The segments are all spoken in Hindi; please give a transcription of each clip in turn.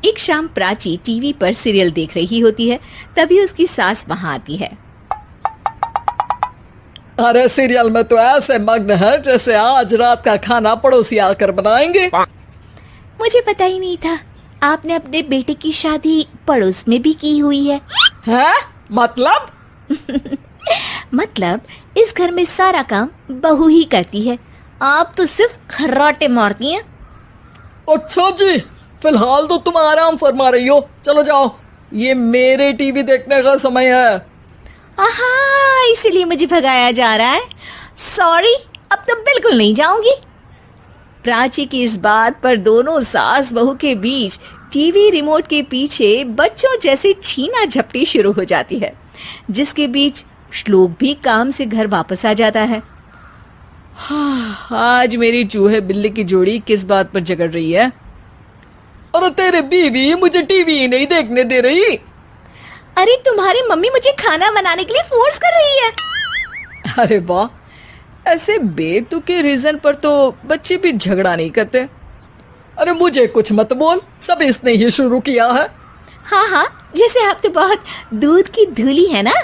एक शाम प्राची टीवी पर सीरियल देख रही होती है। तभी उसकी सास वहां आती है। अरे सीरियल में तो ऐसे मग्न है जैसे आज रात का खाना पड़ोसी आकर बनाएंगे। मुझे पता ही नहीं था आपने अपने बेटे की शादी पड़ोस में भी की हुई है। हैं? मतलब? मतलब इस घर में सारा काम बहू ही करती है, आप तो सिर्फ खर्राटे मारती हैं। अच्छा जी, फिलहाल तो तुम आराम फरमा रही हो, चलो जाओ, ये मेरे टीवी देखने का समय है। आहा, इसीलिए मुझे भगाया जा रहा है। सॉरी, अब तो बिल्कुल नहीं जाऊंगी। प्राची की इस बात पर दोनों सास बहू के बीच टीवी रिमोट के पीछे बच्चों जैसे छीना झपटी शुरू हो जाती है, जिसके बीच श्लोक भी काम से घर वापस आ जाता है। आज मेरी चूहे बिल्ली की जोड़ी किस बात पर झगड़ रही है? अरे तेरे बीवी मुझे टीवी ही नहीं देखने दे रही। अरे तुम्हारी मम्मी मुझे खाना बनाने के लिए फोर्स कर रही है। अरे वाह, ऐसे बेतुके रीजन पर तो बच्चे भी झगड़ा नहीं करते। अरे मुझे कुछ मत बोल, सब इसने ही शुरू किया है। हाँ हाँ, जैसे आप तो बहुत दूध की धूली है ना।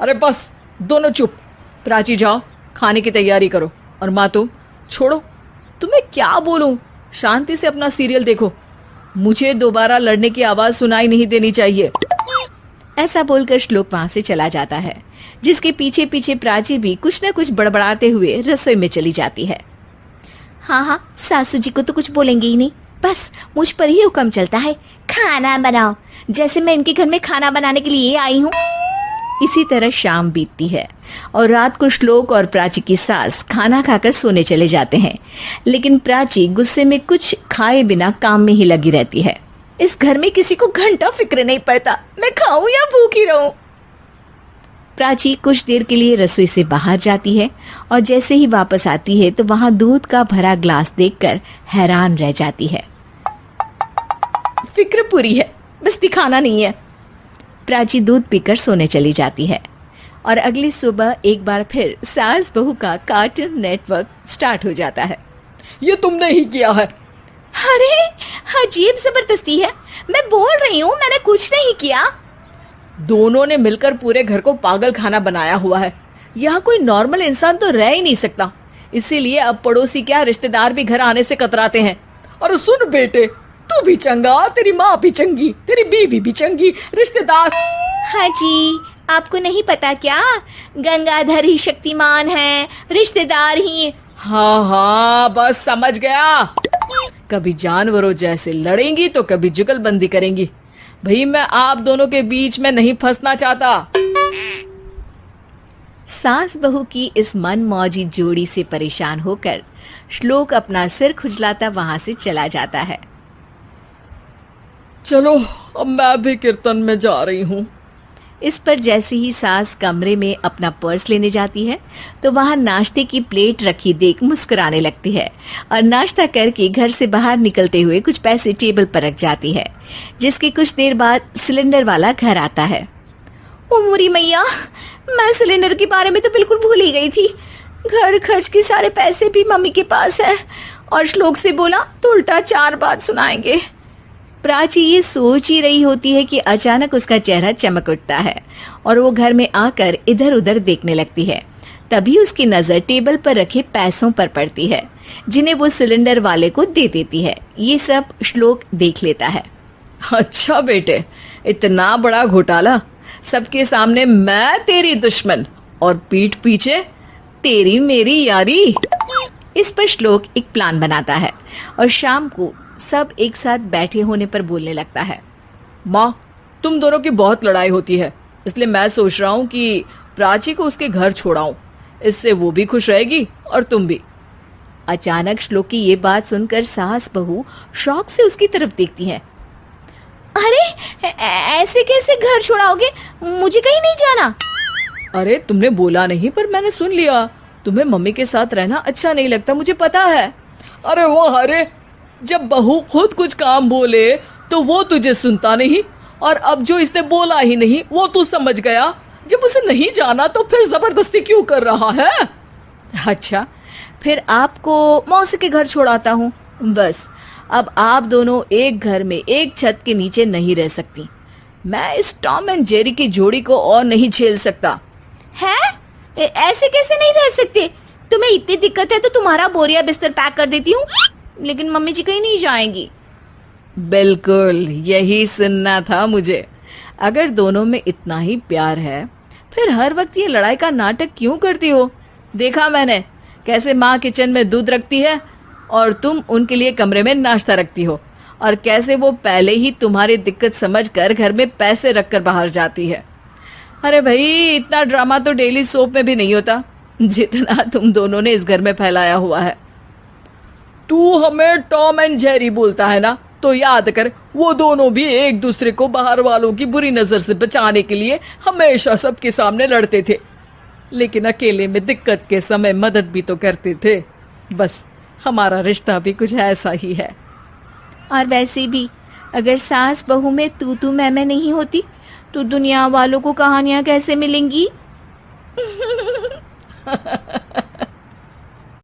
अरे बस, दोनों चुप। प्राची जाओ, खाने की तैयारी करो। और माँ तुम छोड़ो, तुम्हें क्या बोलूं, शांति से अपना सीरियल देखो, मुझे दोबारा लड़ने की आवाज सुनाई नहीं देनी चाहिए। ऐसा बोलकर श्लोक वहां से चला जाता है, जिसके पीछे पीछे प्राची भी कुछ न कुछ बड़बड़ाते हुए रसोई में चली जाती है। हाँ हाँ, सासू जी को तो कुछ बोलेंगे ही नहीं, बस मुझ पर ही हुक्म चलता है, खाना बनाओ, जैसे मैं इनके घर में खाना बनाने के लिए आई हूँ। इसी तरह शाम बीतती है और रात को श्लोक और प्राची की सास खाना खाकर सोने चले जाते हैं, लेकिन प्राची गुस्से में कुछ खाए बिना काम में ही लगी रहती है। इस घर में किसी को घंटा फिक्र नहीं पड़ता, मैं खाऊं या भूखी रहूं। प्राची कुछ देर के लिए रसोई से बाहर जाती है और जैसे ही वापस आती है तो वहां दूध का भरा ग्लास देखकर हैरान रह जाती है। फिक्र पूरी है, बस दिखाना नहीं है। प्राची दूध पीकर सोने चली जाती है और अगली सुबह एक बार फिर सास बहू का कार्टून नेटवर्क स्टार्ट हो जाता है। ये तुमने ही किया है। अरे अजीब जबरदस्ती है, मैं बोल रही हूँ मैंने कुछ नहीं किया। दोनों ने मिलकर पूरे घर को पागल खाना बनाया हुआ है। यहाँ कोई नॉर्मल इंसान तो रह ही नहीं सकता, इसीलिए अब पड़ोसी क्या रिश्तेदार भी घर आने से कतराते हैं। और सुन बेटे, तू भी चंगा, तेरी माँ भी चंगी, तेरी बीवी भी चंगी, रिश्तेदार। हाँ जी, आपको नहीं पता क्या, गंगाधर ही शक्तिमान है, रिश्तेदार ही। हाँ हाँ, बस समझ गया। कभी जानवरों जैसे लड़ेंगी तो कभी जुगलबंदी करेंगी। भाई मैं आप दोनों के बीच में नहीं फंसना चाहता। सास बहू की इस मनमौजी जोड़ी से परेशान होकर श्लोक अपना सिर खुजलाता वहां से चला जाता है। चलो अब मैं भी कीर्तन में जा रही हूँ। इस पर जैसे ही सास कमरे में अपना पर्स लेने जाती है तो वहां नाश्ते की प्लेट रखी देख मुस्कुराने लगती है और नाश्ता करके घर से बाहर निकलते हुए कुछ पैसे टेबल पर रख जाती है, जिसके कुछ देर बाद सिलेंडर वाला घर आता है। ओ मोरी मैया, मैं सिलेंडर के बारे में तो बिल्कुल भूल ही गई थी। घर खर्च के सारे पैसे भी मम्मी के पास है और श्लोक से बोला तो उल्टा 4 बात सुनाएंगे। प्राची ये सोच ही रही होती है कि अचानक उसका चेहरा चमक उठता है और वो घर में आकर इधर उधर देखने लगती है। तभी उसकी नजर टेबल पर रखे पैसों पर पड़ती है, जिन्हें वो सिलेंडर वाले को दे देती है। ये सब श्लोक देख लेता है। अच्छा बेटे, इतना बड़ा घोटाला, सबके सामने मैं तेरी दुश्मन और पीठ पीछे तेरी मेरी यारी। इस पर श्लोक एक प्लान बनाता है और शाम को सब एक साथ बैठे होने पर बोलने लगता है। माँ, तुम दोनों की बहुत लड़ाई होती है, इसलिए मैं सोच रहा हूँ कि प्राची को उसके घर छोड़ाऊं, इससे वो भी खुश रहेगी और तुम भी। अचानक श्लोक की ये बात सुनकर सास बहू शौक से उसकी तरफ देखती हैं। अरे ऐसे कैसे घर छोड़ाओगे, मुझे कहीं नहीं जाना। अरे तुमने बोला नहीं पर मैंने सुन लिया, तुम्हें मम्मी के साथ रहना अच्छा नहीं लगता, मुझे पता है। अरे वो अरे, जब बहू खुद कुछ काम बोले तो वो तुझे सुनता नहीं, और अब जो इसने बोला ही नहीं वो तू समझ गया। जब उसे नहीं जाना तो फिर जबरदस्ती क्यों कर रहा है? अच्छा, फिर आपको मौसी के घर छोड़ाता हूँ, बस अब आप दोनों एक घर में एक छत के नीचे नहीं रह सकती। मैं इस टॉम एंड जेरी की जोड़ी को और नहीं झेल सकता। है? ऐसे कैसे नहीं रह सकते? तुम्हें इतनी दिक्कत है तो तुम्हारा बोरिया बिस्तर पैक कर देती हूँ, लेकिन मम्मी जी कहीं नहीं जाएंगी। बिल्कुल यही सुनना था मुझे। अगर दोनों में इतना ही प्यार है फिर हर वक्त ये लड़ाई का नाटक क्यों करती हो? देखा मैंने कैसे माँ किचन में दूध रखती है और तुम उनके लिए कमरे में नाश्ता रखती हो, और कैसे वो पहले ही तुम्हारी दिक्कत समझकर घर में पैसे रखकर बाहर जाती है। अरे भाई, इतना ड्रामा तो डेली सोप में भी नहीं होता जितना तुम दोनों ने इस घर में फैलाया हुआ है। तू हमें टॉम एंड जेरी बोलता है ना, तो याद कर वो दोनों भी एक दूसरे को बाहर वालों की बुरी नजर से बचाने के लिए हमेशा सबके सामने लड़ते थे, लेकिन अकेले में दिक्कत के समय मदद भी तो करते थे। बस हमारा रिश्ता भी कुछ ऐसा ही है। और वैसे भी अगर सास बहू में तू मैं नहीं होती तो दुनिया वालों को कहानियां कैसे मिलेंगी?